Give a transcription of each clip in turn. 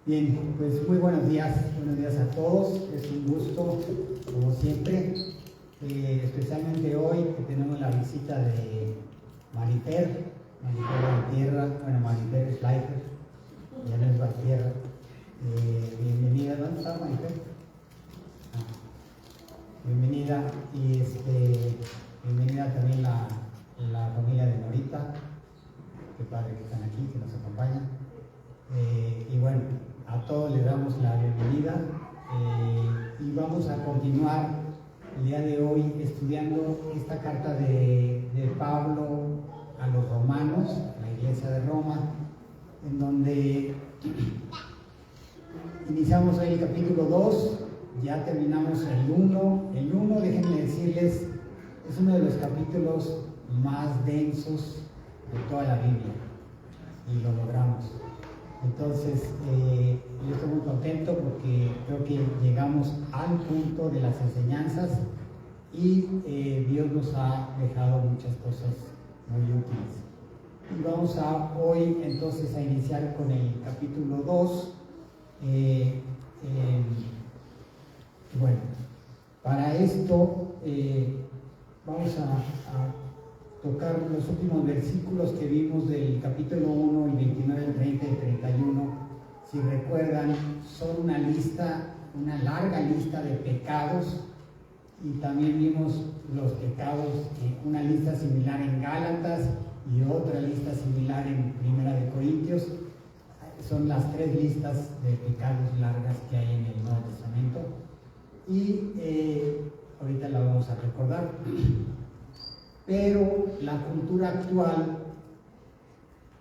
Bien, pues muy buenos días a todos, es un gusto, como siempre, especialmente hoy que tenemos la visita de Marifer Valtierra, bueno, Marifer Schleifer, ya no es Valtierra. Bienvenida, ¿dónde está Marifer? Bienvenida, y bienvenida también la familia de Norita, qué padre que están aquí, que nos acompañan. Y bueno, a todos les damos la bienvenida y vamos a continuar el día de hoy estudiando esta carta de Pablo a los romanos, la iglesia de Roma, en donde iniciamos hoy el capítulo 2, ya terminamos el 1. El 1, déjenme decirles, es uno de los capítulos más densos de toda la Biblia y lo logramos. Entonces, yo estoy muy contento porque creo que llegamos al punto de las enseñanzas y Dios nos ha dejado muchas cosas muy útiles. Y vamos hoy entonces a iniciar con el capítulo 2. Bueno, para esto vamos a tocar los últimos versículos que vimos del capítulo 1, el 29, el 30 y el 31. Si recuerdan, son una larga lista de pecados, y también vimos los pecados, una lista similar en Gálatas y otra lista similar en Primera de Corintios. Son las tres listas de pecados largas que hay en el Nuevo Testamento, y ahorita la vamos a recordar. Pero la cultura actual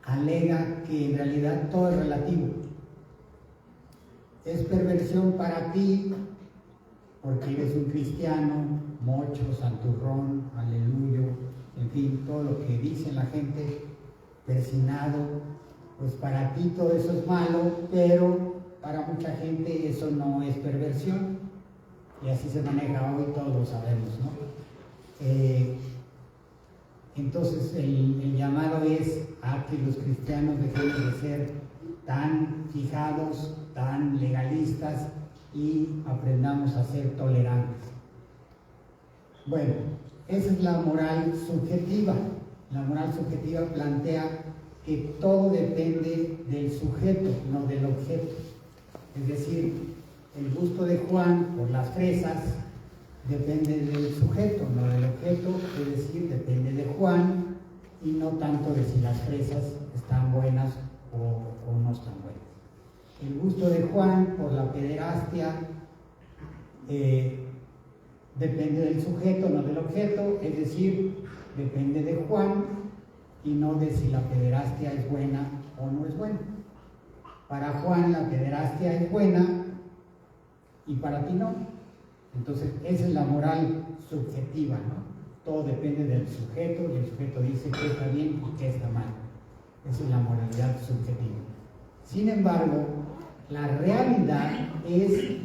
alega que en realidad todo es relativo. Es perversión para ti porque eres un cristiano, mocho, santurrón, aleluyo, en fin, todo lo que dice la gente, persinado, pues para ti todo eso es malo, pero para mucha gente eso no es perversión, y así se maneja hoy, todos lo sabemos, ¿no? Entonces el llamado es a que los cristianos dejemos de ser tan fijados, tan legalistas, y aprendamos a ser tolerantes. Bueno, esa es la moral subjetiva. La moral subjetiva plantea que todo depende del sujeto, no del objeto. Es decir, el gusto de Juan por las fresas depende del sujeto, no del objeto, es decir, depende de Juan y no tanto de si las fresas están buenas o no están buenas. El gusto de Juan por la pederastia depende del sujeto, no del objeto, es decir, depende de Juan y no de si la pederastia es buena o no es buena. Para Juan la pederastia es buena y para ti no. Entonces, esa es la moral subjetiva, ¿no? Todo depende del sujeto, y el sujeto dice qué está bien y qué está mal. Esa es la moralidad subjetiva. Sin embargo, la realidad es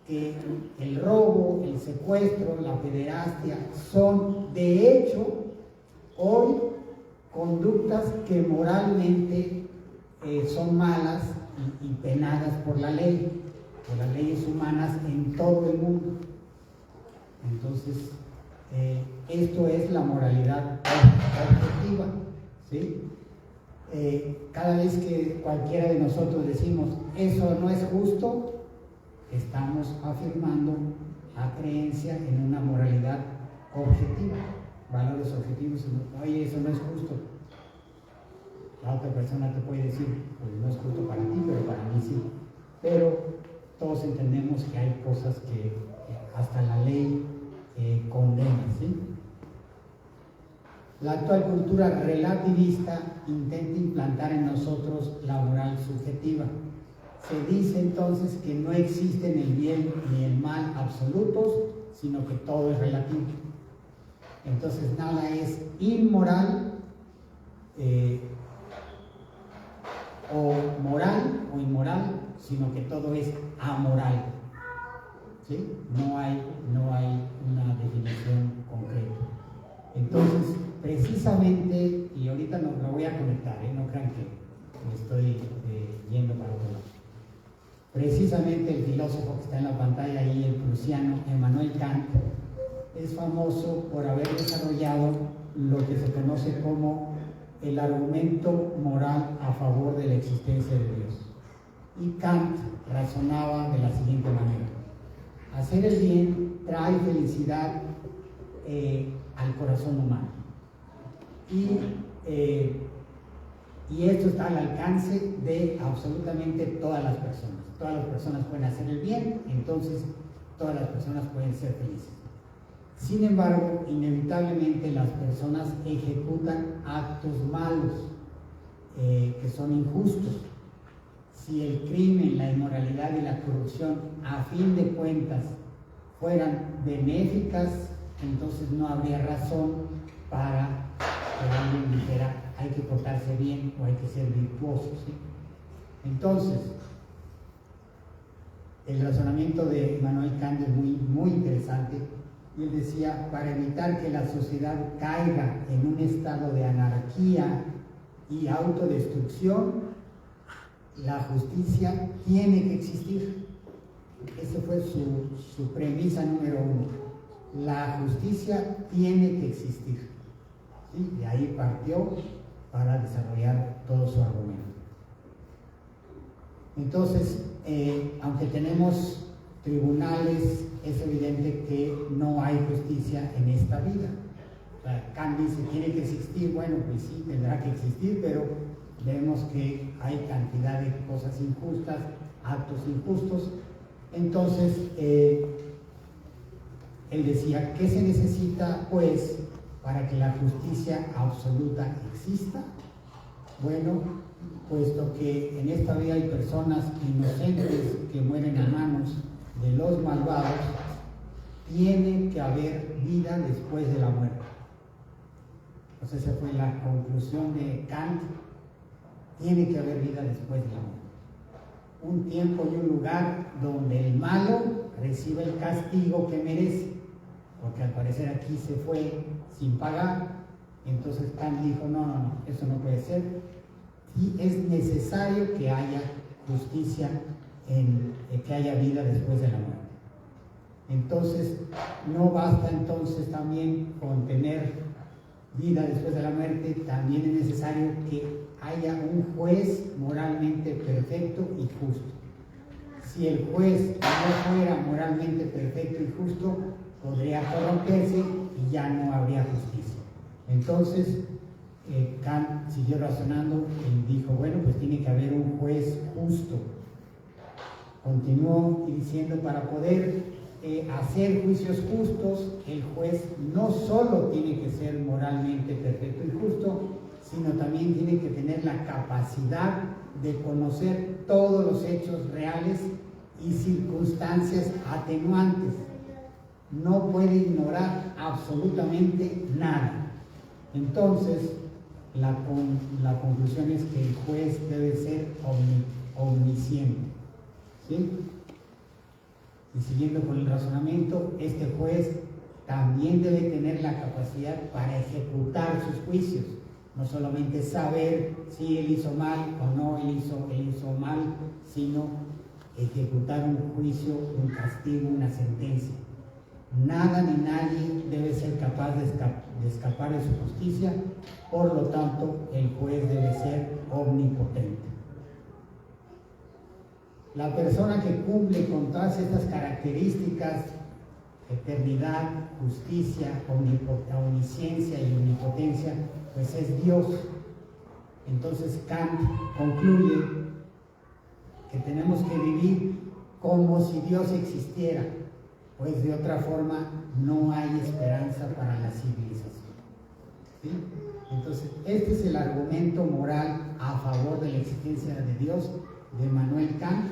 que el robo, el secuestro, la pederastia son, de hecho, hoy conductas que moralmente son malas y penadas por las leyes humanas en todo el mundo. Entonces, esto es la moralidad objetiva, ¿sí? Cada vez que cualquiera de nosotros decimos eso no es justo, estamos afirmando la creencia en una moralidad objetiva, valores objetivos. Oye, eso no es justo. La otra persona te puede decir, pues no es justo para ti, pero para mí sí. Pero todos entendemos que hay cosas que hasta la ley condena, ¿sí? La actual cultura relativista intenta implantar en nosotros la moral subjetiva. Se dice entonces que no existen el bien ni el mal absolutos, sino que todo es relativo. Entonces nada es inmoral, o moral o inmoral, sino que todo es amoral, ¿sí? No hay una definición concreta. Entonces, precisamente, y ahorita lo voy a conectar, no crean que me estoy yendo para otro lado. Precisamente el filósofo que está en la pantalla ahí, el prusiano Immanuel Kant, es famoso por haber desarrollado lo que se conoce como el argumento moral a favor de la existencia de Dios. Y Kant razonaba de la siguiente manera: hacer el bien trae felicidad al corazón humano. Y esto está al alcance de absolutamente todas las personas. Todas las personas pueden hacer el bien, entonces todas las personas pueden ser felices. Sin embargo, inevitablemente las personas ejecutan actos malos, que son injustos. Si el crimen, la inmoralidad y la corrupción, a fin de cuentas, fueran benéficas, entonces no habría razón para que alguien dijera hay que portarse bien o hay que ser virtuoso, ¿sí? Entonces, el razonamiento de Immanuel Kant es muy interesante. Y él decía, para evitar que la sociedad caiga en un estado de anarquía y autodestrucción, la justicia tiene que existir. Esa fue su premisa número uno. La justicia tiene que existir. ¿Sí? De ahí partió para desarrollar todo su argumento. Entonces, aunque tenemos tribunales, es evidente que no hay justicia en esta vida. O sea, Kant dice, tiene que existir, bueno, pues sí, tendrá que existir, pero vemos que hay cantidad de cosas injustas, actos injustos. Entonces, él decía, ¿qué se necesita, pues, para que la justicia absoluta exista? Bueno, puesto que en esta vida hay personas inocentes que mueren a manos de los malvados, tiene que haber vida después de la muerte. Pues esa fue la conclusión de Kant. Tiene que haber vida después de la muerte. Un tiempo y un lugar donde el malo reciba el castigo que merece, porque al parecer aquí se fue sin pagar. Entonces Kant dijo, no, eso no puede ser. Y es necesario que haya justicia, que haya vida después de la muerte. Entonces, no basta entonces también con tener vida después de la muerte, también es necesario que haya un juez moralmente perfecto y justo. Si el juez no fuera moralmente perfecto y justo, podría corromperse y ya no habría justicia. Entonces, Kant siguió razonando y dijo, bueno, pues tiene que haber un juez justo. Continuó diciendo, para poder hacer juicios justos, el juez no solo tiene que ser moralmente perfecto y justo, sino también tiene que tener la capacidad de conocer todos los hechos reales y circunstancias atenuantes. No puede ignorar absolutamente nada. Entonces, la conclusión es que el juez debe ser omnisciente. ¿Sí? Y siguiendo con el razonamiento, este juez también debe tener la capacidad para ejecutar sus juicios, no solamente saber si él hizo mal o no él hizo mal, sino ejecutar un juicio, un castigo, una sentencia. Nada ni nadie debe ser capaz de escapar de su justicia, por lo tanto el juez debe ser omnipotente. La persona que cumple con todas estas características, eternidad, justicia, omnisciencia y omnipotencia, pues es Dios. Entonces Kant concluye que tenemos que vivir como si Dios existiera, pues de otra forma no hay esperanza para la civilización. ¿Sí? Entonces, este es el argumento moral a favor de la existencia de Dios de Immanuel Kant.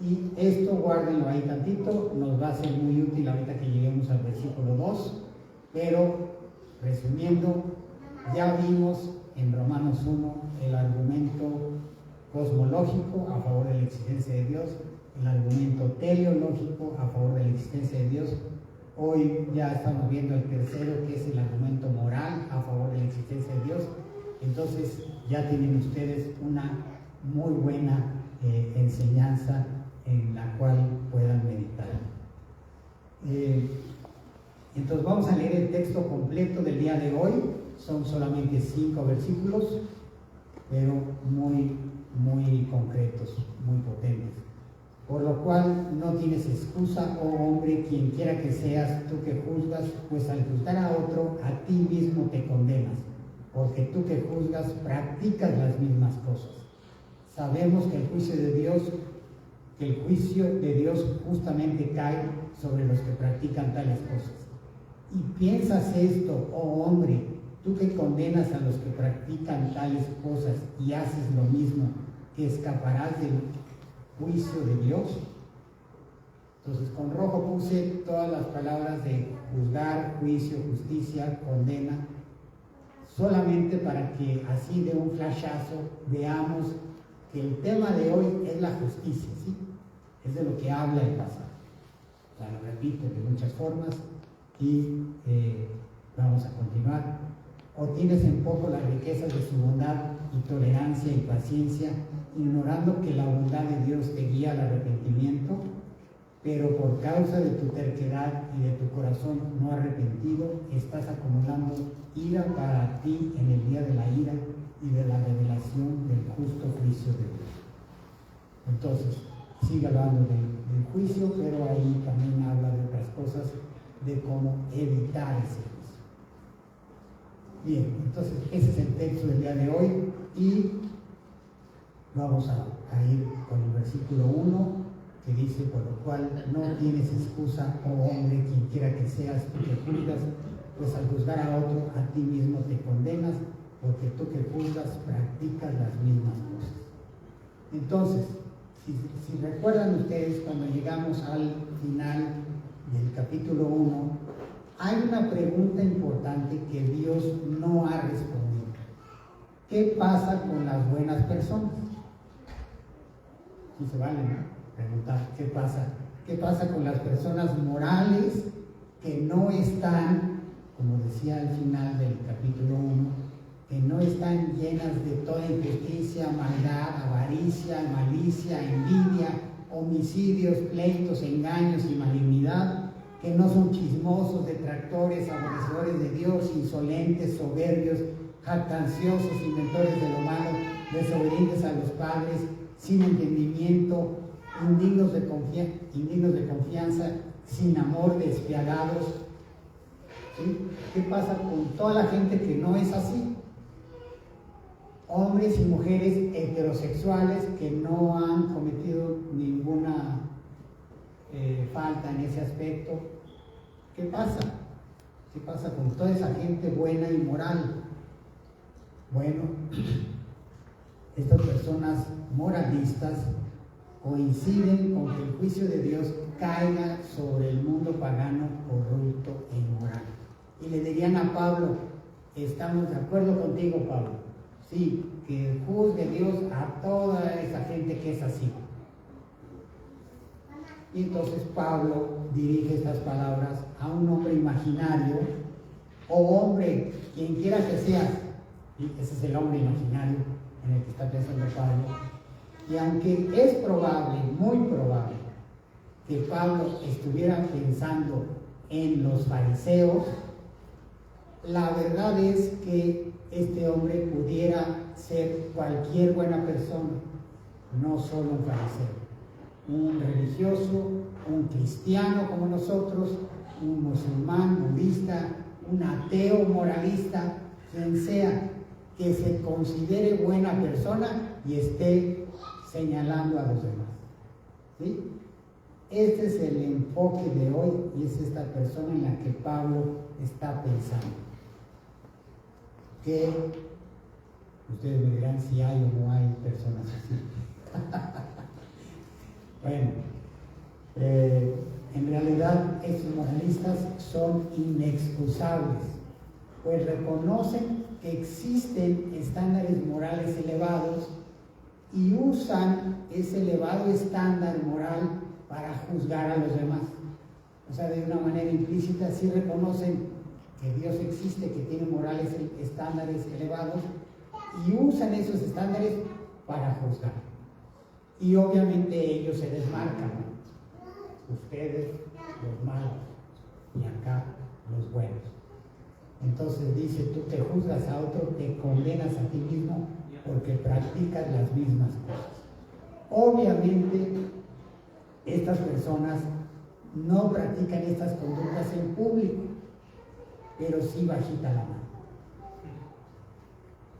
Y esto, guárdenlo ahí tantito, nos va a ser muy útil ahorita que lleguemos al versículo 2, pero resumiendo, ya vimos en Romanos 1 el argumento cosmológico a favor de la existencia de Dios, el argumento teleológico a favor de la existencia de Dios. Hoy ya estamos viendo el tercero, que es el argumento moral a favor de la existencia de Dios. Entonces ya tienen ustedes una muy buena enseñanza en la cual puedan meditar. Entonces vamos a leer el texto completo del día de hoy. Son solamente 5 versículos, pero muy concretos, muy potentes. Por lo cual no tienes excusa, oh hombre, quien quiera que seas, tú que juzgas, pues al juzgar a otro, a ti mismo te condenas, porque tú que juzgas practicas las mismas cosas. Sabemos que el juicio de Dios justamente cae sobre los que practican tales cosas. Y piensas esto, oh hombre, tú que condenas a los que practican tales cosas y haces lo mismo, que escaparás del juicio de Dios. Entonces con rojo puse todas las palabras de juzgar, juicio, justicia, condena, solamente para que así de un flashazo veamos que el tema de hoy es la justicia, ¿sí? Es de lo que habla el pasaje. O sea, lo repito de muchas formas y vamos a continuar. O tienes en poco las riquezas de su bondad y tolerancia y paciencia, ignorando que la bondad de Dios te guía al arrepentimiento, pero por causa de tu terquedad y de tu corazón no arrepentido, estás acumulando ira para ti en el día de la ira y de la revelación del justo juicio de Dios. Entonces, sigue hablando del juicio, pero ahí también habla de otras cosas, de cómo evitar ese juicio. Bien, entonces ese es el texto del día de hoy y vamos a ir con el versículo 1 que dice: por lo cual no tienes excusa, oh hombre, quien quiera que seas, tú que juzgas, pues al juzgar a otro, a ti mismo te condenas, porque tú que juzgas practicas las mismas cosas. Entonces, si recuerdan ustedes, cuando llegamos al final del capítulo 1, hay una pregunta importante que Dios no ha respondido. ¿Qué pasa con las buenas personas? Si se vale, ¿no? Preguntar, ¿qué pasa? ¿Qué pasa con las personas morales que no están, como decía al final del capítulo 1, que no están llenas de toda injusticia, maldad, avaricia, malicia, envidia, homicidios, pleitos, engaños y malignidad? Que no son chismosos, detractores, aborrecedores de Dios, insolentes, soberbios, jactanciosos, inventores de lo malo, desobedientes a los padres, sin entendimiento, indignos de confianza, sin amor, despiadados. ¿Sí? ¿Qué pasa con toda la gente que no es así? Hombres y mujeres heterosexuales que no han cometido ninguna falta en ese aspecto. ¿Qué pasa? ¿Qué pasa con toda esa gente buena y moral? Bueno, estas personas moralistas coinciden con que el juicio de Dios caiga sobre el mundo pagano, corrupto e inmoral. Y le dirían a Pablo: estamos de acuerdo contigo, Pablo. Sí, que juzgue Dios a toda esa gente que es así. Y entonces Pablo dirige estas palabras a un hombre imaginario, o hombre, quien quiera que sea. Y ese es el hombre imaginario en el que está pensando Pablo. Y aunque es probable, muy probable, que Pablo estuviera pensando en los fariseos, la verdad es que este hombre pudiera ser cualquier buena persona, no solo un fariseo. Un religioso, un cristiano como nosotros, un musulmán, budista, un ateo moralista, quien sea, que se considere buena persona y esté señalando a los demás. ¿Sí? Este es el enfoque de hoy y es esta persona en la que Pablo está pensando. Que ustedes me dirán si hay o no hay personas así. Bueno, en realidad estos moralistas son inexcusables, pues reconocen que existen estándares morales elevados y usan ese elevado estándar moral para juzgar a los demás. O sea, de una manera implícita sí reconocen que Dios existe, que tiene estándares elevados, y usan esos estándares para juzgar. Y obviamente ellos se desmarcan, ¿no? Ustedes, los malos, y acá los buenos. Entonces dice, tú te juzgas a otro, te condenas a ti mismo porque practicas las mismas cosas. Obviamente, estas personas no practican estas conductas en público, pero sí bajita la mano.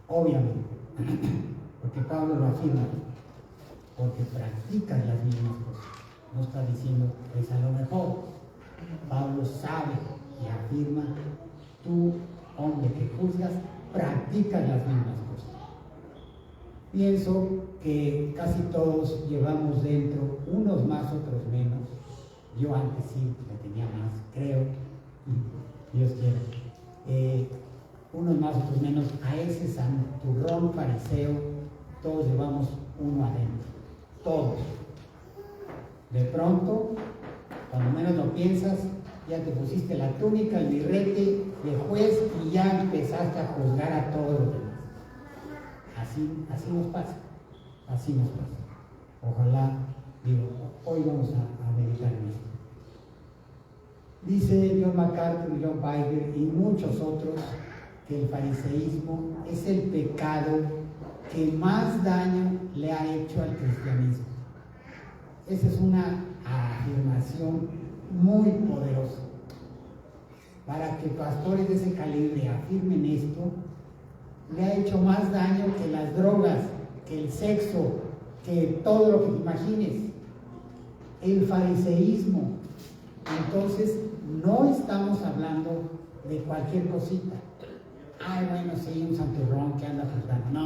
Obviamente, porque Pablo lo afirma, porque practican las mismas cosas. No está diciendo, pues a lo mejor. Pablo sabe y afirma, tú, hombre que juzgas, practicas las mismas cosas. Pienso que casi todos llevamos dentro, unos más, otros menos. Yo antes sí le tenía más, creo, Dios quiera. Unos más, otros menos, a ese santurrón fariseo, todos llevamos uno adentro, todos. De pronto, cuando menos lo piensas, ya te pusiste la túnica, el birrete de juez y ya empezaste a juzgar a todos los demás. Así nos pasa, así nos pasa. Ojalá, digo, hoy vamos a meditar en esto. Dice John MacArthur, John Piper y muchos otros que el fariseísmo es el pecado que más daño le ha hecho al cristianismo. Esa es una afirmación muy poderosa. Para que pastores de ese calibre afirmen esto, le ha hecho más daño que las drogas, que el sexo, que todo lo que te imagines. El fariseísmo. Entonces, no estamos hablando de cualquier cosita. Ay, bueno, sí, un santurrón que anda flotando.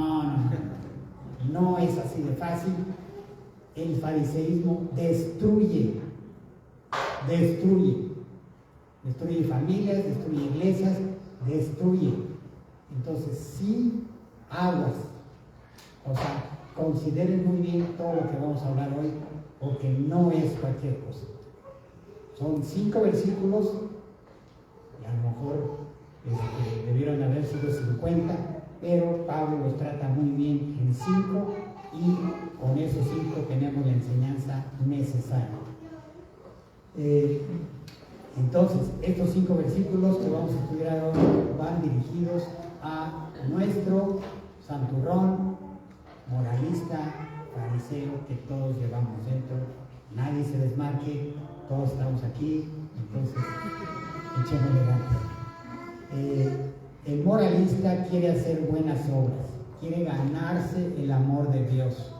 No es así de fácil. El fariseísmo destruye familias, destruye iglesias, destruye. Entonces, sí, aguas. O sea, consideren muy bien todo lo que vamos a hablar hoy, porque no es cualquier cosa. Son 5 versículos, y a lo mejor debieron haber sido 50, pero Pablo los trata muy bien en 5, y con esos 5 tenemos la enseñanza necesaria. Entonces, estos 5 versículos que vamos a estudiar hoy van dirigidos a nuestro santurrón moralista, fariseo, que todos llevamos dentro. Nadie se desmarque, todos estamos aquí, entonces echémosle ganas. El moralista quiere hacer buenas obras, quiere ganarse el amor de Dios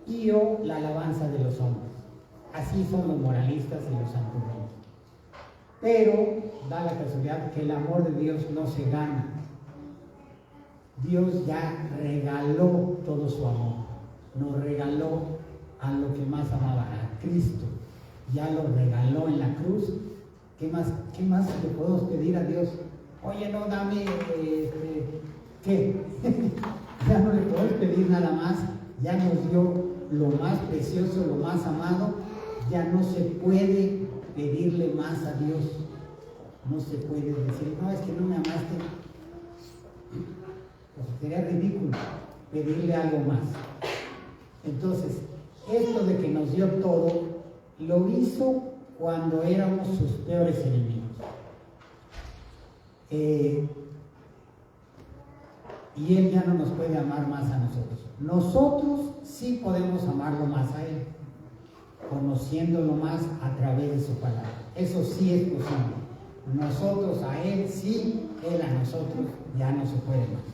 y o la alabanza de los hombres. Así son los moralistas y los santurrones. Pero da la casualidad que el amor de Dios no se gana. Dios ya regaló todo su amor. Nos regaló a lo que más amaba, a Cristo. Ya lo regaló en la cruz. ¿Qué más le podemos pedir a Dios? Oye, no, dame, ¿qué? Ya no le podemos pedir nada más. Ya nos dio lo más precioso, lo más amado. Ya no se puede pedirle más a Dios. No se puede decir, no, es que no me amaste. Pues sería ridículo pedirle algo más. Entonces, esto de que nos dio todo, lo hizo cuando éramos sus peores enemigos. Y Él ya no nos puede amar más a nosotros. Nosotros sí podemos amarlo más a Él, conociéndolo más a través de su palabra. Eso sí es posible. Nosotros a Él sí, Él a nosotros ya no se puede más.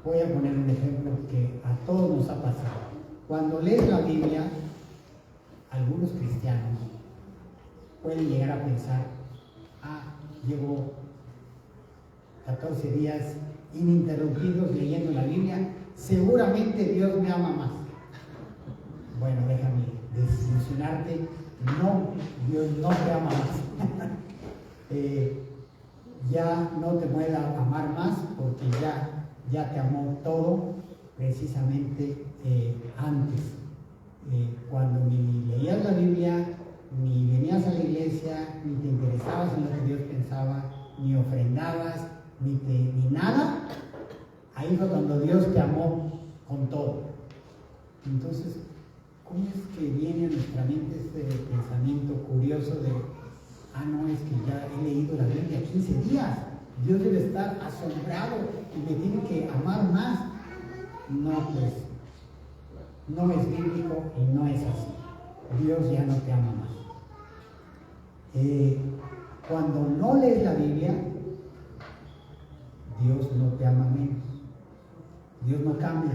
Voy a poner un ejemplo que a todos nos ha pasado. Cuando lees la Biblia, algunos cristianos pueden llegar a pensar, llevo 14 días ininterrumpidos leyendo la Biblia, seguramente Dios me ama más. Bueno, déjame desilusionarte, no, Dios no te ama más. Ya no te puede amar más porque ya te amó todo precisamente antes. Cuando ni leías la Biblia, ni venías a la iglesia, ni te interesabas en lo que Dios pensaba, ni ofrendabas, ni nada, ahí fue cuando Dios te amó con todo. Entonces, ¿cómo es que viene a nuestra mente este pensamiento curioso de, no, es que ya he leído la Biblia 15 días, Dios debe estar asombrado y me tiene que amar más? No, pues, no es bíblico y no es así. Dios ya no te ama más. Cuando no lees la Biblia, Dios no te ama menos. Dios no cambia.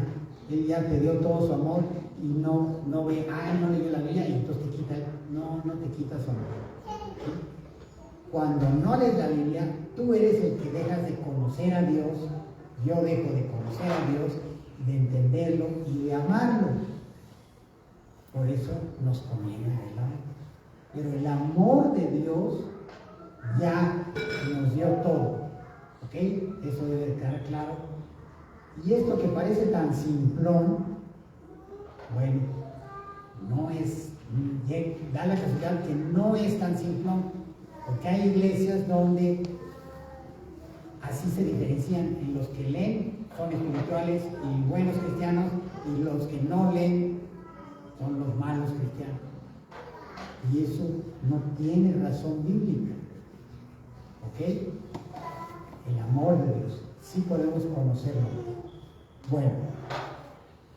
Él ya te dio todo su amor y no ve, no leyó la Biblia y entonces te quita. No te quita su amor. ¿Sí? Cuando no lees la Biblia, tú eres el que dejas de conocer a Dios. Yo dejo de conocer a Dios, de entenderlo y de amarlo. Por eso nos conviene, ¿verdad? Pero el amor de Dios ya nos dio todo. ¿Ok? Eso debe quedar claro. Y esto que parece tan simplón, bueno, no es, da la casualidad que no es tan simplón, porque hay iglesias donde así se diferencian: en los que leen son espirituales y buenos cristianos, y los que no leen son los malos cristianos. Y eso no tiene razón bíblica. ¿Ok? El amor de Dios, sí podemos conocerlo. Bueno,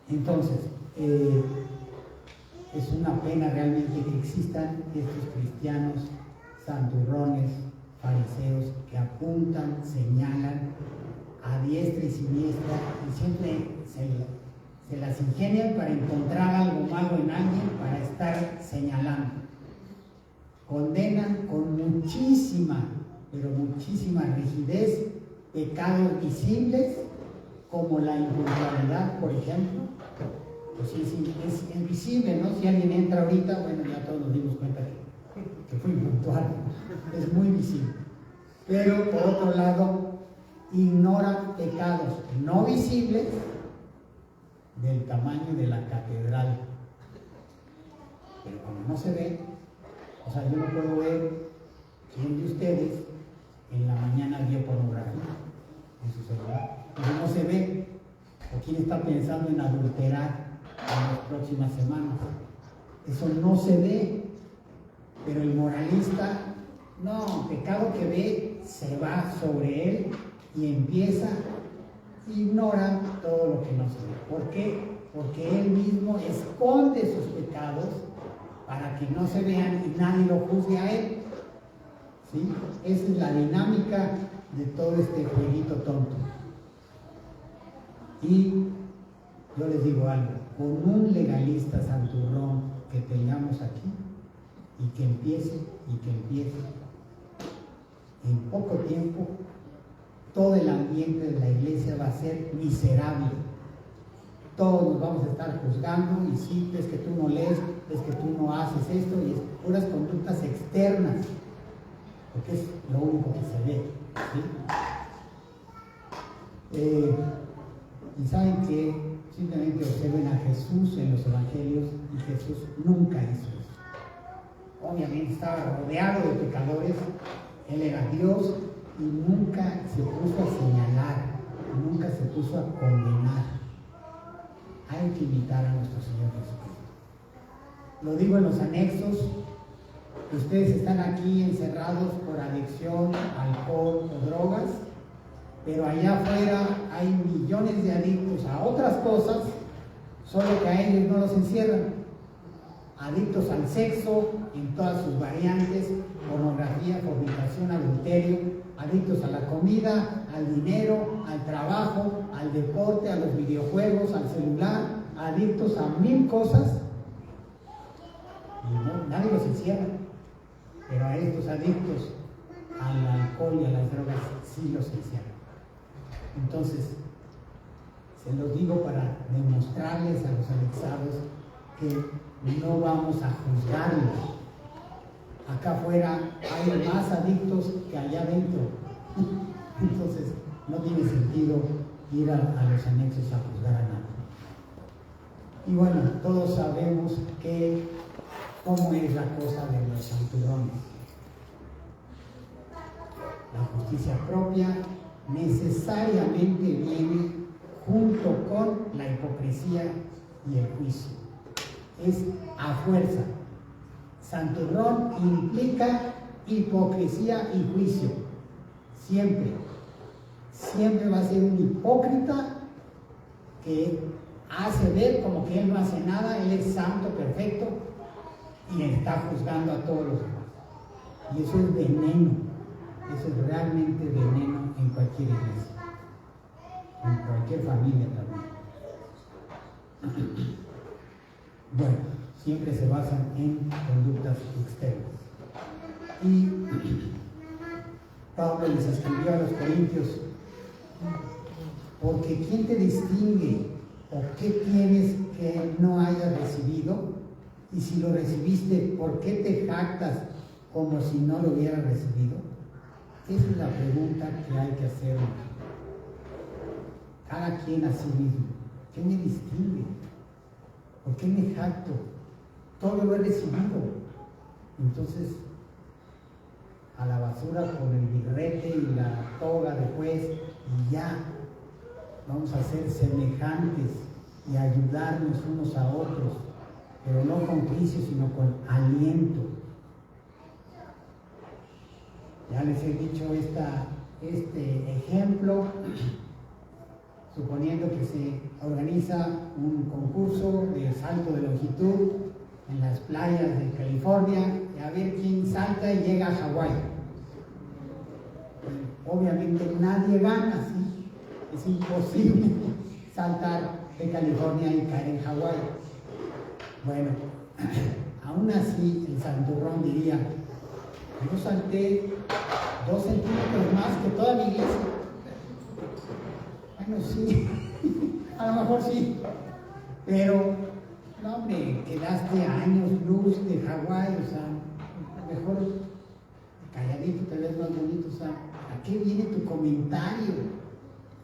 entonces, es una pena realmente que existan estos cristianos santurrones, fariseos, que apuntan, señalan a diestra y siniestra y siempre se las ingenian para encontrar algo malo en alguien, para estar señalando. Condenan con muchísima, pero muchísima rigidez pecados visibles, como la impuntualidad, por ejemplo. Pues sí, es visible, ¿no? Si alguien entra ahorita, bueno, ya todos nos dimos cuenta que fue impuntual. Es muy visible. Pero, por otro lado, ignora pecados no visibles del tamaño de la catedral. Pero como no se ve, o sea, yo no puedo ver quién de ustedes en la mañana vio pornografía en su celular. Pero no se ve. ¿O quién está pensando en adulterar en las próximas semanas? Eso no se ve. Pero el moralista, no, pecado que ve, se va sobre él y empieza, ignora todo lo que no se ve. ¿Por qué? Porque él mismo esconde sus pecados para que no se vean y nadie lo juzgue a él. ¿Sí? Esa es la dinámica de todo este jueguito tonto. Y yo les digo algo: con un legalista santurrón que tengamos aquí, y que empiece, en poco tiempo, todo el ambiente de la iglesia va a ser miserable. Todos nos vamos a estar juzgando, y sí, es que tú no lees, es que tú no haces esto, y es puras conductas externas, porque es lo único que se ve. ¿Sí? Y saben que simplemente observen a Jesús en los evangelios, y Jesús nunca hizo eso. Obviamente estaba rodeado de pecadores, él era Dios y nunca se puso a señalar, nunca se puso a condenar. Hay que imitar a nuestro Señor Jesucristo. Lo digo en los anexos: ustedes están aquí encerrados por adicción, alcohol o drogas, pero allá afuera hay millones de adictos a otras cosas, solo que a ellos no los encierran. Adictos al sexo en todas sus variantes: pornografía, fornicación, adulterio. Adictos a la comida, al dinero, al trabajo, al deporte, a los videojuegos, al celular. Adictos a 1000 cosas. Y no, nadie los encierra. Pero a estos adictos al alcohol y a las drogas sí los encierran. Entonces, se los digo para demostrarles a los anexados que no vamos a juzgarlos. Acá afuera hay más adictos que allá adentro. Entonces, no tiene sentido ir a los anexos a juzgar a nadie. Y bueno, todos sabemos cómo es la cosa de los santurrones. La justicia propia necesariamente viene junto con la hipocresía y el juicio. Es a fuerza. Santurrón implica hipocresía y juicio. Siempre. Siempre va a ser un hipócrita que hace ver como que él no hace nada, él es santo, perfecto, y está juzgando a todos los demás. Y eso es veneno. Eso es realmente veneno en cualquier iglesia, en cualquier familia también. Bueno, siempre se basan en conductas externas. Y Pablo les escribió a los corintios: porque ¿quién te distingue? ¿O qué tienes que no hayas recibido? Y si lo recibiste, ¿por qué te jactas como si no lo hubieras recibido? Esa es la pregunta que hay que hacer. Cada quien a sí mismo. ¿Qué me distingue? ¿Por qué me jacto? Todo lo he recibido. Entonces, a la basura con el birrete y la toga de juez, y ya vamos a ser semejantes y ayudarnos unos a otros, pero no con juicio, sino con aliento. Ya les he dicho este ejemplo, suponiendo que se organiza un concurso de salto de longitud en las playas de California, y a ver quién salta y llega a Hawái. Obviamente nadie gana, ¿sí? Es imposible saltar de California y caer en Hawái. Bueno, aún así el santurrón diría: yo salté 2 centímetros más que toda mi iglesia. Bueno, sí, a lo mejor sí, pero no, hombre, quedaste a años luz de Hawái, o sea, mejor calladito te ves más bonito, o sea, ¿a qué viene tu comentario?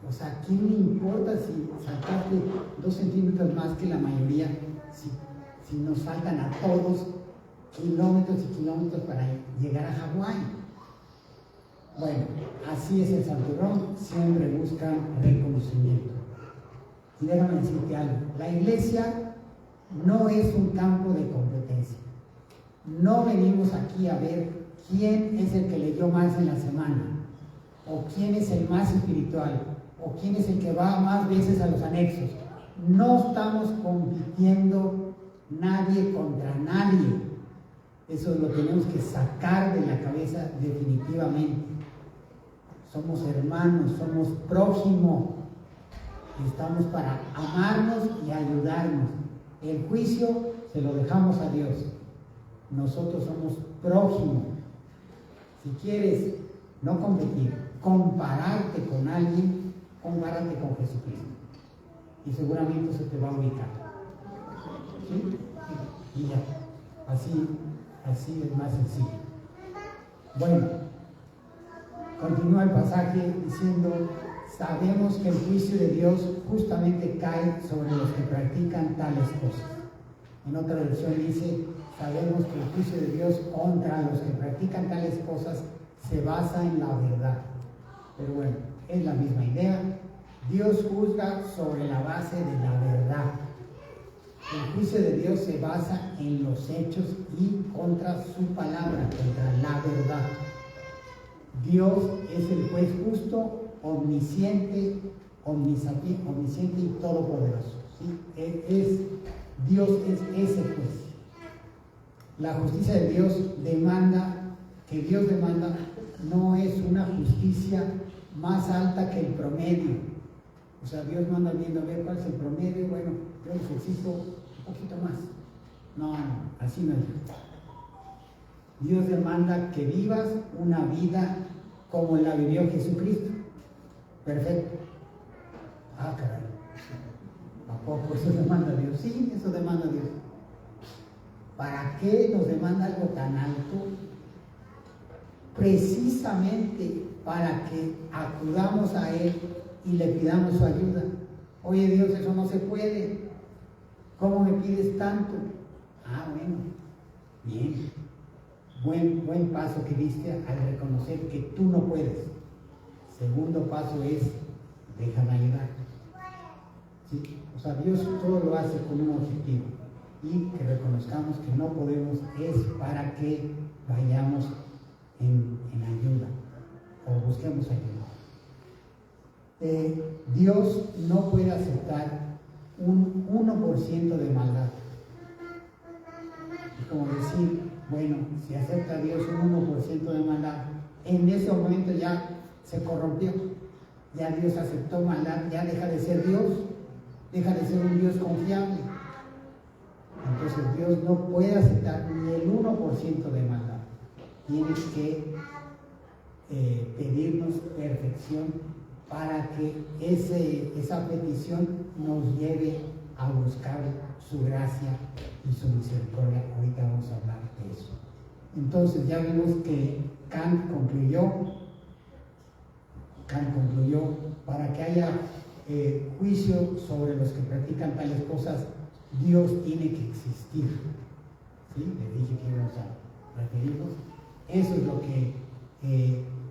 O sea, ¿a quién le importa si saltaste 2 centímetros más que la mayoría? Si nos faltan a todos kilómetros y kilómetros para llegar a Hawái. Bueno, así es el santurrón, siempre buscan reconocimiento. Y déjame decirte algo: la iglesia no es un campo de competencia. No venimos aquí a ver quién es el que leyó más en la semana, o quién es el más espiritual, o quién es el que va más veces a los anexos. No estamos compitiendo nadie contra nadie. Eso lo tenemos que sacar de la cabeza definitivamente. Somos hermanos, somos prójimo. Estamos para amarnos y ayudarnos. El juicio se lo dejamos a Dios. Nosotros somos prójimo. Si quieres no competir, compararte con alguien, compárate con Jesucristo. Y seguramente eso te va a ubicar. ¿Sí? Y ya. Así es más sencillo. Bueno, continúa el pasaje diciendo: sabemos que el juicio de Dios justamente cae sobre los que practican tales cosas. En otra versión dice: sabemos que el juicio de Dios contra los que practican tales cosas se basa en la verdad. Pero bueno, es la misma idea. Dios juzga sobre la base de la verdad. El juicio de Dios se basa en los hechos y contra su palabra, contra la verdad. Dios es el juez justo, omnisciente y todopoderoso. ¿Sí? Dios es ese juez. La justicia de Dios que Dios demanda no es una justicia más alta que el promedio. O sea, Dios manda viendo a ver cuál es el promedio. Bueno, yo necesito un poquito más. No, así no es. Dios demanda que vivas una vida como la vivió Jesucristo. Perfecto. Ah, caray. ¿A poco eso demanda Dios? Sí, eso demanda Dios. ¿Para qué nos demanda algo tan alto? Precisamente para que acudamos a Él y le pidamos su ayuda. Oye, Dios, eso no se puede. ¿Cómo me pides tanto? Ah, bueno, bien. Buen paso que diste al reconocer que tú no puedes. Segundo paso es: déjame ayudar. ¿sí? O sea, Dios todo lo hace con un objetivo, y que reconozcamos que no podemos, es para que vayamos en ayuda o busquemos ayuda. Dios no puede aceptar un 1% de maldad. Es como decir, bueno, si acepta Dios un 1% de maldad, en ese momento ya se corrompió, ya Dios aceptó maldad, ya deja de ser Dios, deja de ser un Dios confiable. Entonces Dios no puede aceptar ni el 1% de maldad. Tienes que pedirnos perfección para que esa petición nos lleve a buscar su gracia y su misericordia. Ahorita vamos a hablar de eso. Entonces ya vimos que Kant concluyó para que haya juicio sobre los que practican tales cosas, Dios tiene que existir. ¿Sí? Les dije que íbamos a referirnos. Eso es lo que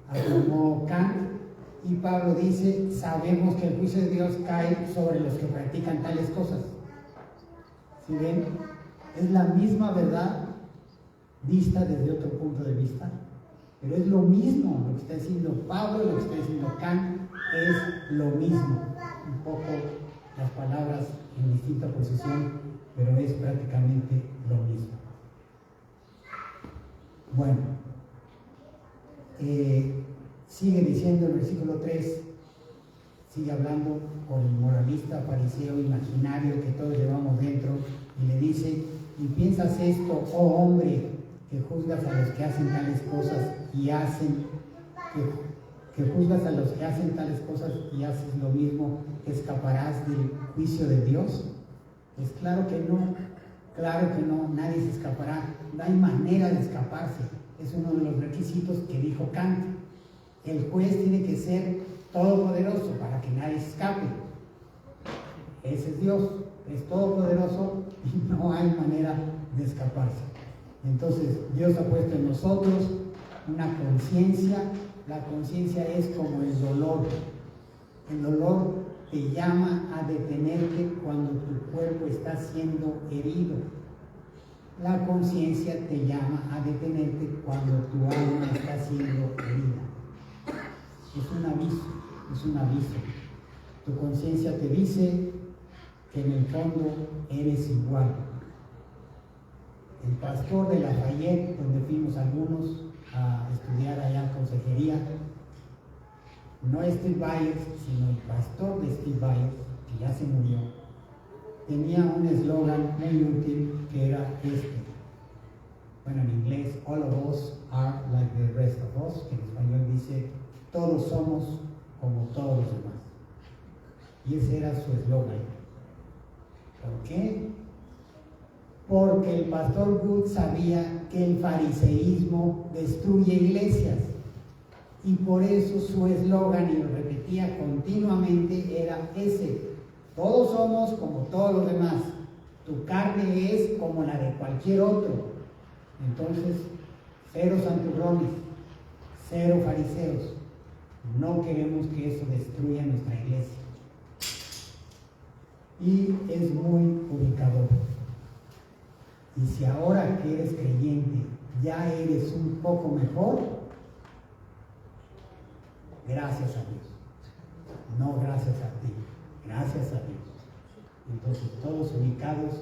afirmó Kant, y Pablo dice, sabemos que el juicio de Dios cae sobre los que practican tales cosas. ¿Sí ven? Es la misma verdad vista desde otro punto de vista, pero es lo mismo lo que está diciendo Pablo, lo que está diciendo Kant, es lo mismo. Un poco las palabras en distinta posición, pero es prácticamente lo mismo. Bueno, sigue diciendo el versículo 3, sigue hablando con el moralista, fariseo, imaginario que todos llevamos dentro, y le dice, y piensas esto, oh hombre, que juzgas a los que hacen tales cosas y que juzgas a los que hacen tales cosas y haces lo mismo, ¿escaparás del juicio de Dios? Pues claro que no, nadie se escapará, no hay manera de escaparse. Es uno de los requisitos que dijo Kant. El juez tiene que ser todopoderoso para que nadie se escape. Ese es Dios, es todopoderoso y no hay manera de escaparse. Entonces Dios ha puesto en nosotros una conciencia. La conciencia es como el dolor. El dolor te llama a detenerte cuando tu cuerpo está siendo herido. La conciencia te llama a detenerte cuando tu alma está siendo herida. Es un aviso. Tu conciencia te dice que en el fondo eres igual. El pastor de Lafayette, donde fuimos algunos a estudiar allá consejería, no Steve Byers, sino el pastor de Steve Byers, que ya se murió, tenía un eslogan muy útil que era este. Bueno, en inglés, all of us are like the rest of us, que en español dice, todos somos como todos los demás. Y ese era su eslogan. ¿Por qué? Porque el pastor Good sabía que el fariseísmo destruye iglesias, y por eso su eslogan, y lo repetía continuamente, era ese: todos somos como todos los demás, tu carne es como la de cualquier otro. Entonces, cero santurrones, cero fariseos. No queremos que eso destruya nuestra iglesia. Y es muy ubicador. Y si ahora que eres creyente ya eres un poco mejor, gracias a Dios. No gracias a ti, gracias a Dios. Entonces todos ubicados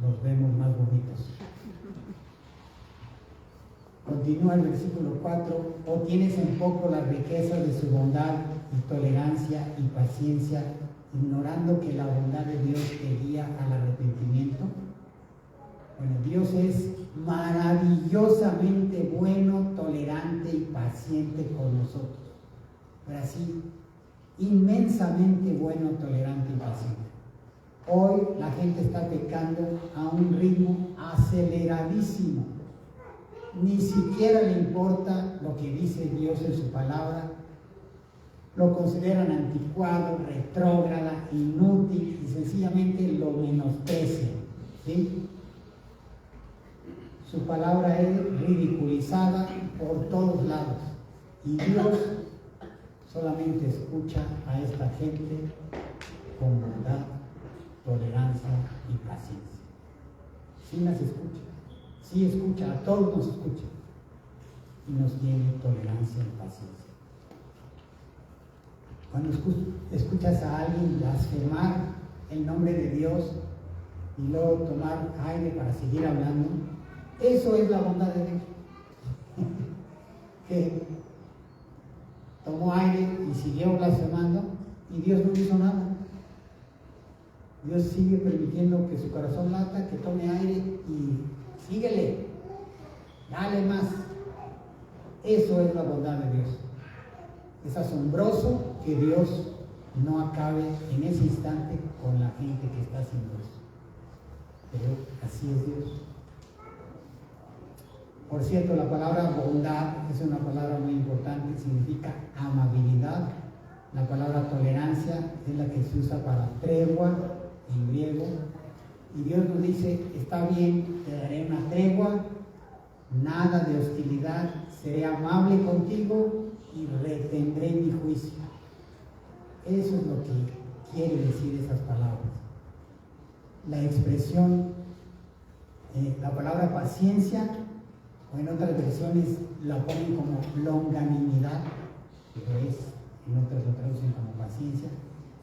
nos vemos más bonitos. Continúa el versículo 4, o tienes en poco las riquezas de su bondad y tolerancia y paciencia, ignorando que la bondad de Dios te guía al arrepentimiento. Bueno, Dios es maravillosamente bueno, tolerante y paciente con nosotros. Pero así, inmensamente bueno, tolerante y paciente. Hoy la gente está pecando a un ritmo aceleradísimo. Ni siquiera le importa lo que dice Dios en su palabra. Lo consideran anticuado, retrógrada, inútil y sencillamente lo menosprecian. ¿Sí? Su palabra es ridiculizada por todos lados. Y Dios solamente escucha a esta gente con bondad, tolerancia y paciencia. Sí las escucha, sí escucha, a todos nos escucha y nos tiene tolerancia y paciencia. Cuando escuchas a alguien blasfemar el nombre de Dios y luego tomar aire para seguir hablando, eso es la bondad de Dios. Que tomó aire y siguió blasfemando y Dios no hizo nada. Dios sigue permitiendo que su corazón lata, que tome aire y síguele, dale más. Eso es la bondad de Dios. Es asombroso que Dios no acabe en ese instante con la gente que está haciendo eso. Pero así es Dios. Por cierto, la palabra bondad es una palabra muy importante, significa amabilidad. La palabra tolerancia es la que se usa para tregua en griego. Y Dios nos dice, está bien, te daré una tregua, nada de hostilidad, seré amable contigo y retendré mi juicio. Eso es lo que quiere decir esas palabras. La expresión, la palabra paciencia, o en otras versiones la ponen como longanimidad, pero en otras lo traducen como paciencia,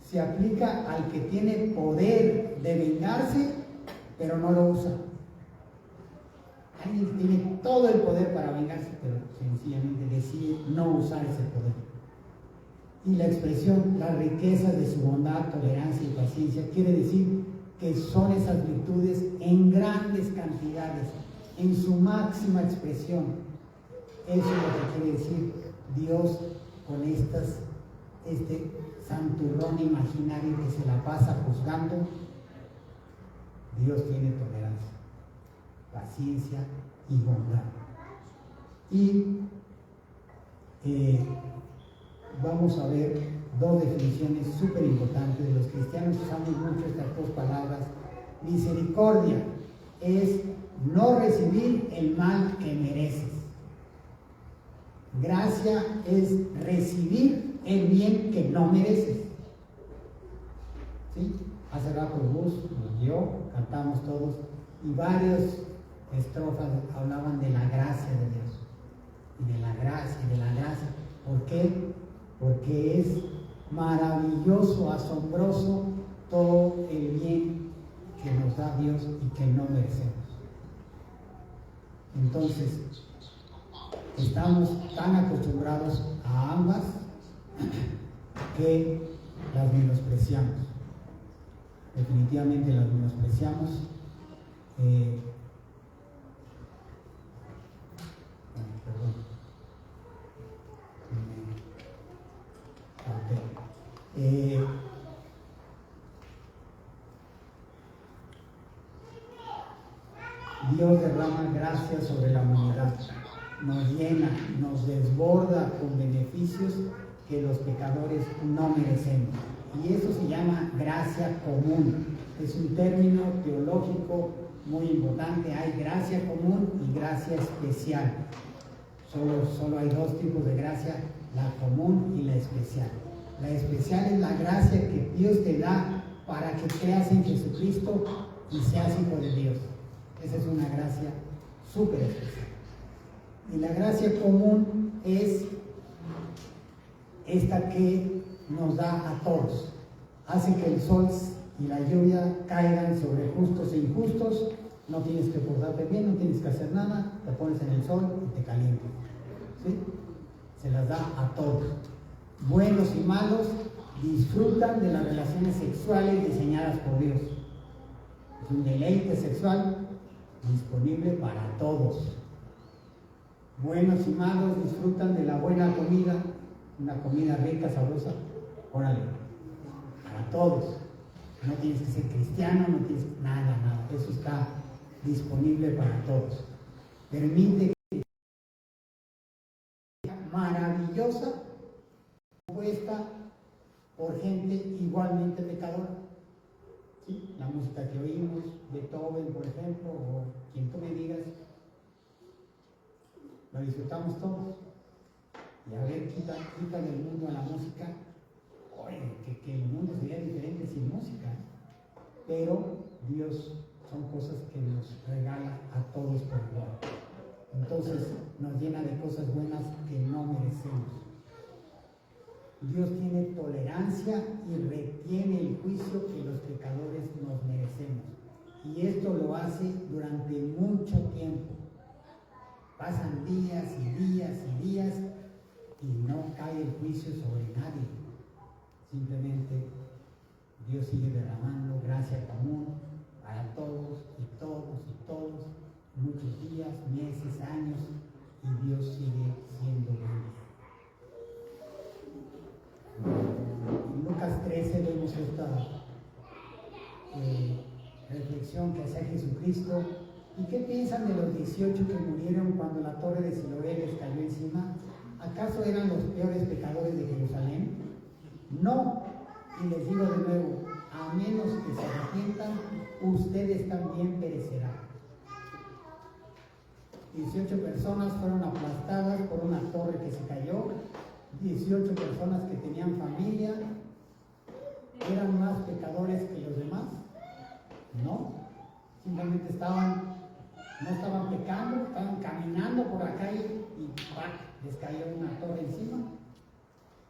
se aplica al que tiene poder de vengarse, pero no lo usa. Alguien que tiene todo el poder para vengarse, pero sencillamente decide no usar ese poder. Y la expresión, las riquezas de su bondad, tolerancia y paciencia, quiere decir que son esas virtudes en grandes cantidades, en su máxima expresión. Eso es lo que quiere decir Dios con este santurrón imaginario que se la pasa juzgando. Dios tiene tolerancia, paciencia y bondad. Y vamos a ver dos definiciones súper importantes. Los cristianos usamos mucho estas dos palabras. Misericordia es no recibir el mal que mereces. Gracia es recibir el bien que no mereces. ¿Sí? Hace rato Gus nos dio, cantamos todos, y varias estrofas hablaban de la gracia de Dios. Y de la gracia, y de la gracia. ¿Por qué? Porque es maravilloso, asombroso todo el bien que nos da Dios y que no merecemos. Entonces, estamos tan acostumbrados a ambas que las menospreciamos. Definitivamente las menospreciamos. Dios derrama gracia sobre la humanidad, nos llena, nos desborda con beneficios que los pecadores no merecemos. Y eso se llama gracia común. Es un término teológico muy importante. Hay gracia común y gracia especial. Solo hay dos tipos de gracia, la común y la especial. La especial es la gracia que Dios te da para que creas en Jesucristo y seas hijo de Dios. Esa es una gracia súper especial. Y la gracia común es esta que nos da a todos. Hace que el sol y la lluvia caigan sobre justos e injustos. No tienes que portarte bien, no tienes que hacer nada. Te pones en el sol y te calientas. ¿Sí? Se las da a todos. Buenos y malos disfrutan de las relaciones sexuales diseñadas por Dios. Es un deleite sexual disponible para todos. Buenos y malos disfrutan de la buena comida, una comida rica, sabrosa. Órale, para todos. No tienes que ser cristiano, no tienes nada. Eso está disponible para todos. Permite que sea maravillosa, compuesta por gente igualmente pecadora. ¿Sí? La música que oímos, Beethoven, por ejemplo, o quien tú me digas, lo disfrutamos todos. Y a ver, quita del mundo a la música. Oye, que el mundo sería diferente si no pero Dios son cosas que nos regala a todos por igual. Entonces nos llena de cosas buenas que no merecemos. Dios tiene tolerancia y retiene el juicio que los pecadores nos merecemos. Y esto lo hace durante mucho tiempo. Pasan días y días y días y no cae el juicio sobre nadie. Simplemente Dios sigue derramando gracia común para todos y todos y todos, muchos días, meses, años, y Dios sigue siendo bueno. En Lucas 13 vemos esta reflexión que hace Jesucristo. ¿Y qué piensan de los 18 que murieron cuando la torre de Siloé les cayó encima? ¿Acaso eran los peores pecadores de Jerusalén? No, y les digo de nuevo, a menos que se arrepientan, ustedes también perecerán. 18 personas fueron aplastadas por una torre que se cayó. 18 personas que tenían familia. ¿Eran más pecadores que los demás? No, simplemente no estaban pecando, estaban caminando por la calle y ¡pac!, les cayó una torre encima.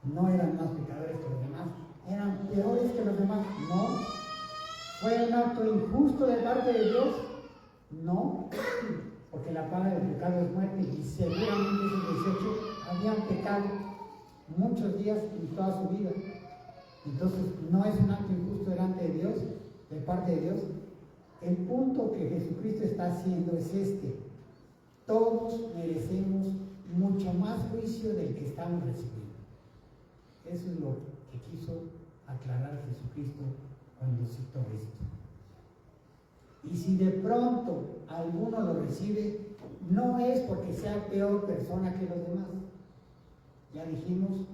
No eran más pecadores que los demás, eran peores que los demás. No. ¿Fue un acto injusto de parte de Dios? No, porque la paga del pecado es muerte, y seguramente esos 18 habían pecado muchos días en toda su vida. Entonces no es un acto injusto delante de Dios, de parte de Dios. El punto que Jesucristo está haciendo es este: todos merecemos mucho más juicio del que estamos recibiendo. Eso es lo que quiso aclarar Jesucristo cuando citó esto. Y si de pronto alguno lo recibe, no es porque sea peor persona que los demás. Ya dijimos,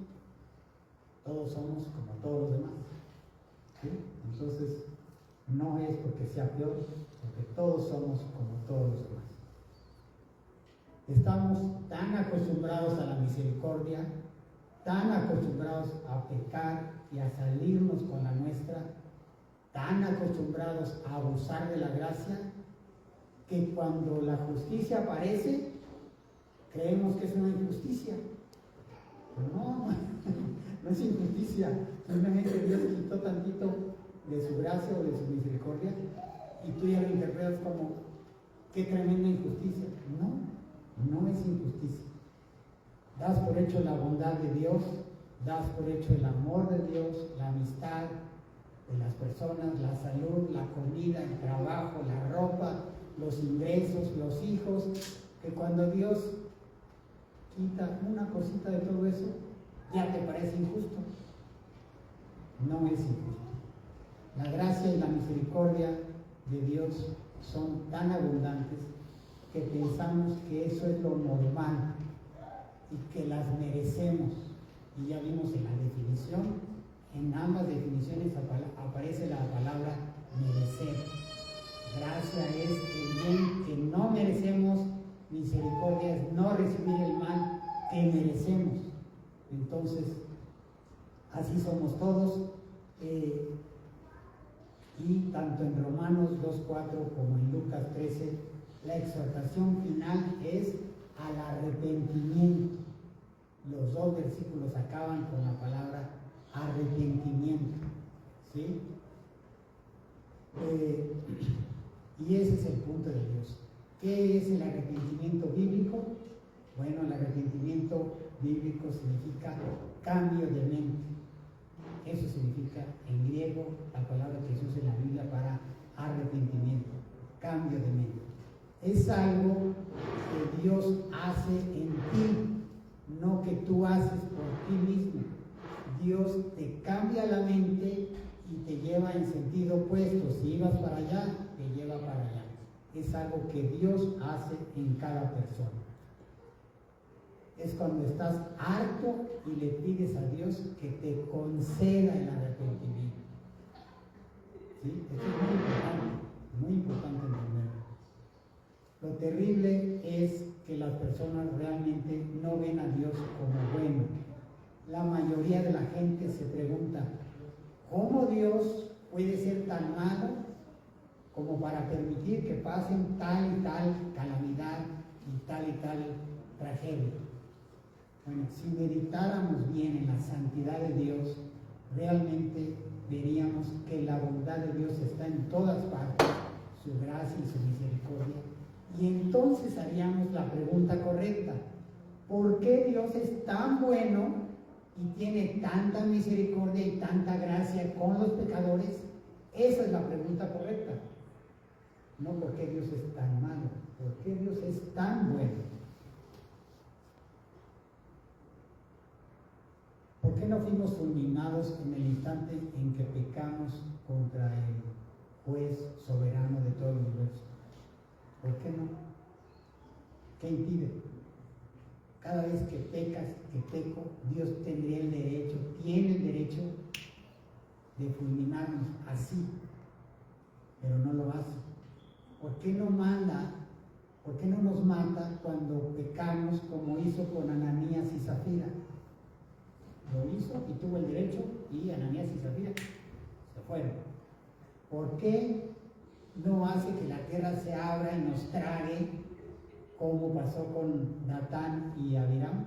todos somos como todos los demás, ¿sí? Entonces, no es porque sea peor, porque todos somos como todos los demás. Estamos tan acostumbrados a la misericordia, tan acostumbrados a pecar y a salirnos con la nuestra, tan acostumbrados a abusar de la gracia, que cuando la justicia aparece, creemos que es una injusticia. Pero no es injusticia. Simplemente Dios quitó tantito de su gracia o de su misericordia y tú ya lo interpretas como qué tremenda injusticia. No es injusticia. Das por hecho la bondad de Dios, das por hecho el amor de Dios, la amistad de las personas, la salud, la comida, el trabajo, la ropa, los ingresos, los hijos, que cuando Dios quita una cosita de todo eso, ya te parece injusto. No es injusto. La gracia y la misericordia de Dios son tan abundantes que pensamos que eso es lo normal y que las merecemos. Y ya vimos en la definición, en ambas definiciones aparece la palabra merecer. Gracia es el bien que no merecemos, misericordia es no recibir el mal que merecemos. Entonces, así somos todos. Y tanto en Romanos 2:4 como en Lucas 13, la exhortación final es al arrepentimiento. Los dos versículos acaban con la palabra arrepentimiento, ¿sí? Y ese es el punto de Dios. ¿Qué es el arrepentimiento bíblico? Bueno, el arrepentimiento bíblico significa cambio de mente. Eso significa en griego la palabra que se usa en la Biblia para arrepentimiento, cambio de mente. Es algo que Dios hace en ti, no que tú haces por ti mismo. Dios te cambia la mente y te lleva en sentido opuesto. Si ibas para allá, te lleva para allá. Es algo que Dios hace en cada persona. Es cuando estás harto y le pides a Dios que te conceda el arrepentimiento. ¿Sí? Esto es muy importante entenderlo. Lo terrible es que las personas realmente no ven a Dios como bueno. La mayoría de la gente se pregunta, ¿cómo Dios puede ser tan malo como para permitir que pasen tal y tal calamidad y tal tragedia. Bueno, si meditáramos bien en la santidad de Dios, realmente veríamos que la bondad de Dios está en todas partes, su gracia y su misericordia. Y entonces haríamos la pregunta correcta: ¿por qué Dios es tan bueno y tiene tanta misericordia y tanta gracia con los pecadores? Esa es la pregunta correcta. No por qué Dios es tan malo, por qué Dios es tan bueno. ¿Por qué no fuimos fulminados en el instante en que pecamos contra el juez soberano de todo el universo? ¿Por qué no? ¿Qué impide? Cada vez que pecas, que peco, Dios tendría el derecho, tiene el derecho de fulminarnos así, pero no lo hace. ¿Por qué no manda? ¿Por qué no nos mata cuando pecamos como hizo con Ananías y Zafira? Lo hizo y tuvo el derecho, y Ananías y Zafira se fueron. ¿Por qué no hace que la tierra se abra y nos trague, como pasó con Datán y Abiram?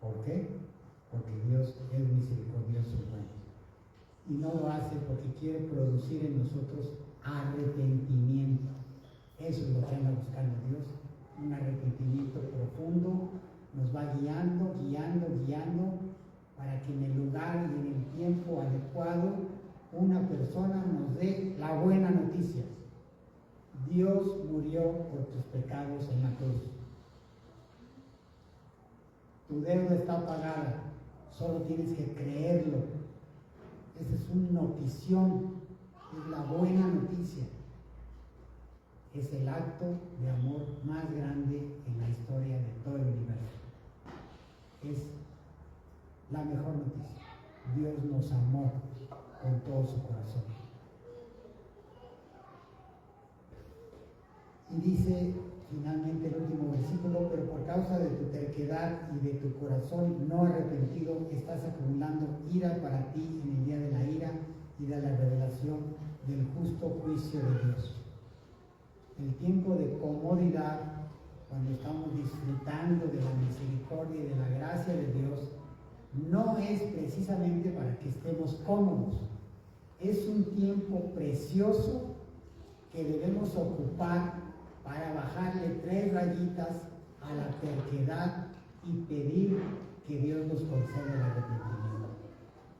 ¿Por qué? Porque Dios es misericordioso y bueno. Y no lo hace porque quiere producir en nosotros arrepentimiento. Eso es lo que anda buscando Dios, un arrepentimiento profundo. Nos va guiando, para que en el lugar y en el tiempo adecuado una persona nos dé la buena noticia. Dios murió por tus pecados en la cruz. Tu deuda está pagada, solo tienes que creerlo. Esa es una notición, es la buena noticia. Es el acto de amor más grande en la historia de todo el universo. Es la mejor noticia. Dios nos amó con todo su corazón. Y dice finalmente el último versículo: pero por causa de tu terquedad y de tu corazón no arrepentido, estás acumulando ira para ti en el día de la ira y de la revelación del justo juicio de Dios. El tiempo de comodidad, cuando estamos disfrutando de la misericordia y de la gracia de Dios, no es precisamente para que estemos cómodos. Es un tiempo precioso que debemos ocupar para bajarle 3 rayitas a la terquedad y pedir que Dios nos conceda el arrepentimiento.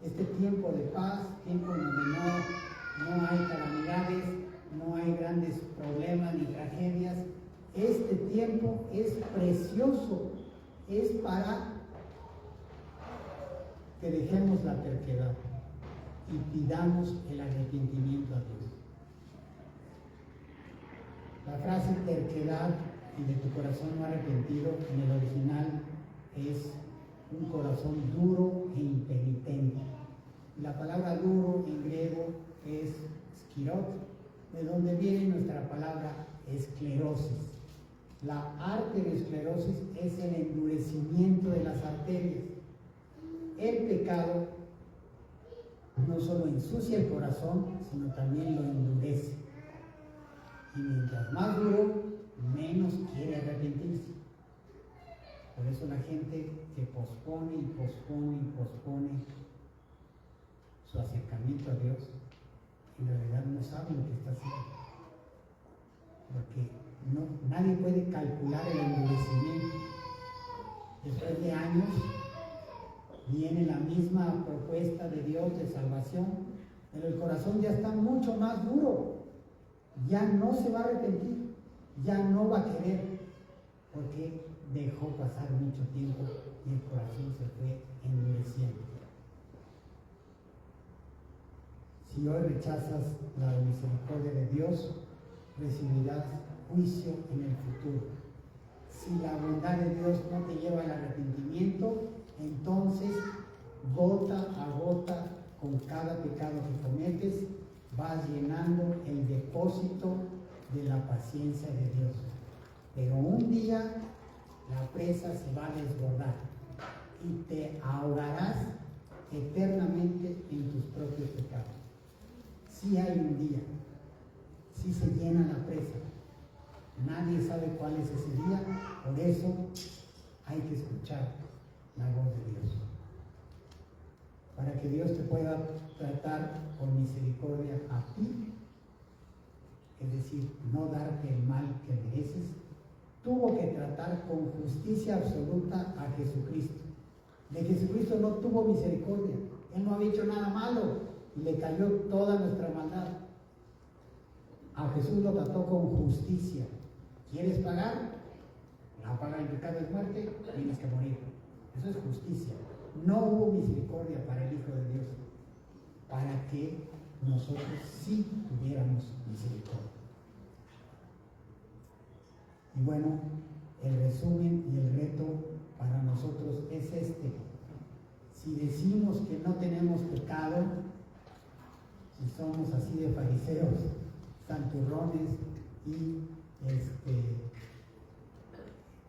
Este tiempo de paz, tiempo en donde no hay calamidades, no hay grandes problemas ni tragedias, este tiempo es precioso, es para que dejemos la terquedad y pidamos el arrepentimiento a Dios. La frase terquedad y de tu corazón no arrepentido en el original es un corazón duro e impenitente. La palabra duro en griego es skirot, de donde viene nuestra palabra esclerosis. La arteriosclerosis es el endurecimiento de las arterias. El pecado no solo ensucia el corazón, sino también lo endurece. Y mientras más duro, menos quiere arrepentirse. Por eso la gente que pospone y pospone su acercamiento a Dios, en realidad no sabe lo que está haciendo. Porque nadie puede calcular el endurecimiento. Después de años viene la misma propuesta de Dios de salvación, pero el corazón ya está mucho más duro. Ya no se va a arrepentir, ya no va a querer, porque dejó pasar mucho tiempo y el corazón se fue endureciendo. Si hoy rechazas la misericordia de Dios, recibirás juicio en el futuro. Si la bondad de Dios no te lleva al arrepentimiento, entonces gota a gota, con cada pecado que cometes, vas llenando el depósito de la paciencia de Dios. Pero un día la presa se va a desbordar y te ahogarás eternamente en tus propios pecados. Sí hay un día, así se llena la presa. Nadie sabe cuál es ese día, por eso hay que escuchar la voz de Dios. Para que Dios te pueda tratar con misericordia a ti, es decir, no darte el mal que mereces, tuvo que tratar con justicia absoluta a Jesucristo. De Jesucristo no tuvo misericordia, Él no había hecho nada malo y le cayó toda nuestra maldad. A Jesús lo trató con justicia. ¿Quieres pagar? La paga del pecado es muerte, tienes que morir. Eso es justicia. No hubo misericordia para el Hijo de Dios, para que nosotros sí tuviéramos misericordia. Y bueno, el resumen y el reto para nosotros es este. Si decimos que no tenemos pecado, si somos así de fariseos, santurrones y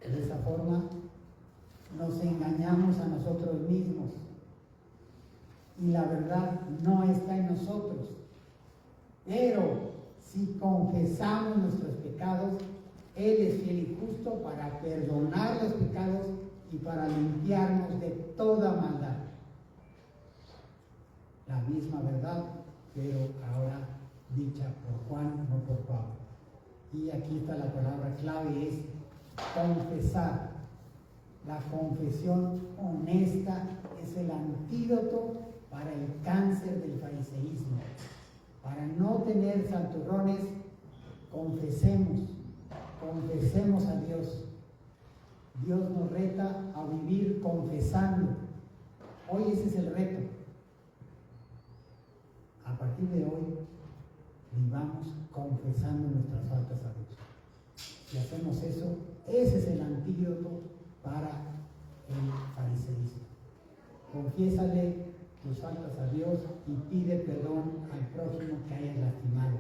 de esa forma nos engañamos a nosotros mismos y la verdad no está en nosotros. Pero si confesamos nuestros pecados, Él es fiel y justo para perdonar los pecados y para limpiarnos de toda maldad. La misma verdad, pero ahora dicha por Juan, no por Pablo. Y aquí está la palabra clave, es confesar. La confesión honesta es el antídoto para el cáncer del fariseísmo. Para no tener santurrones, confesemos a Dios. Dios nos reta a vivir confesando. Hoy ese es el reto. A partir de hoy, vivamos confesando nuestras faltas a Dios. Si hacemos eso, ese es el antídoto para el fariseísmo. Confiésale tus faltas a Dios y pide perdón al prójimo que hayas lastimado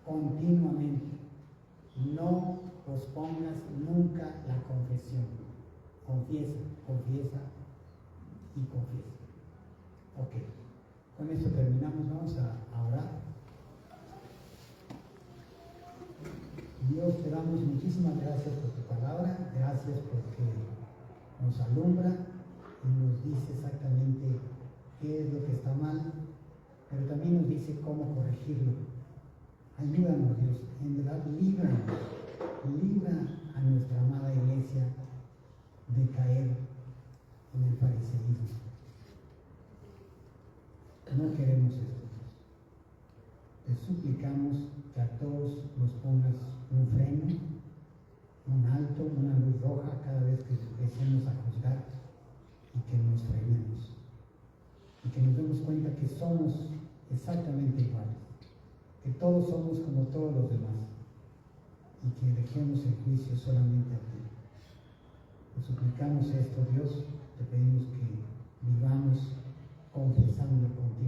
continuamente. No pospongas nunca la confesión. Confiesa y confiesa. Ok, con esto terminamos. Vamos a orar. Dios, te damos muchísimas gracias por tu palabra, gracias porque nos alumbra y nos dice exactamente qué es lo que está mal, pero también nos dice cómo corregirlo. Ayúdanos, Dios, en verdad, libra a nuestra amada iglesia de caer en el fariseísmo. No queremos esto, Dios. Te suplicamos que a todos nos pongas un freno, un alto, una luz roja cada vez que empecemos a juzgar y que nos frenemos y que nos demos cuenta que somos exactamente iguales, que todos somos como todos los demás y que dejemos el juicio solamente a ti. Te suplicamos esto, Dios, te pedimos que vivamos confesando contigo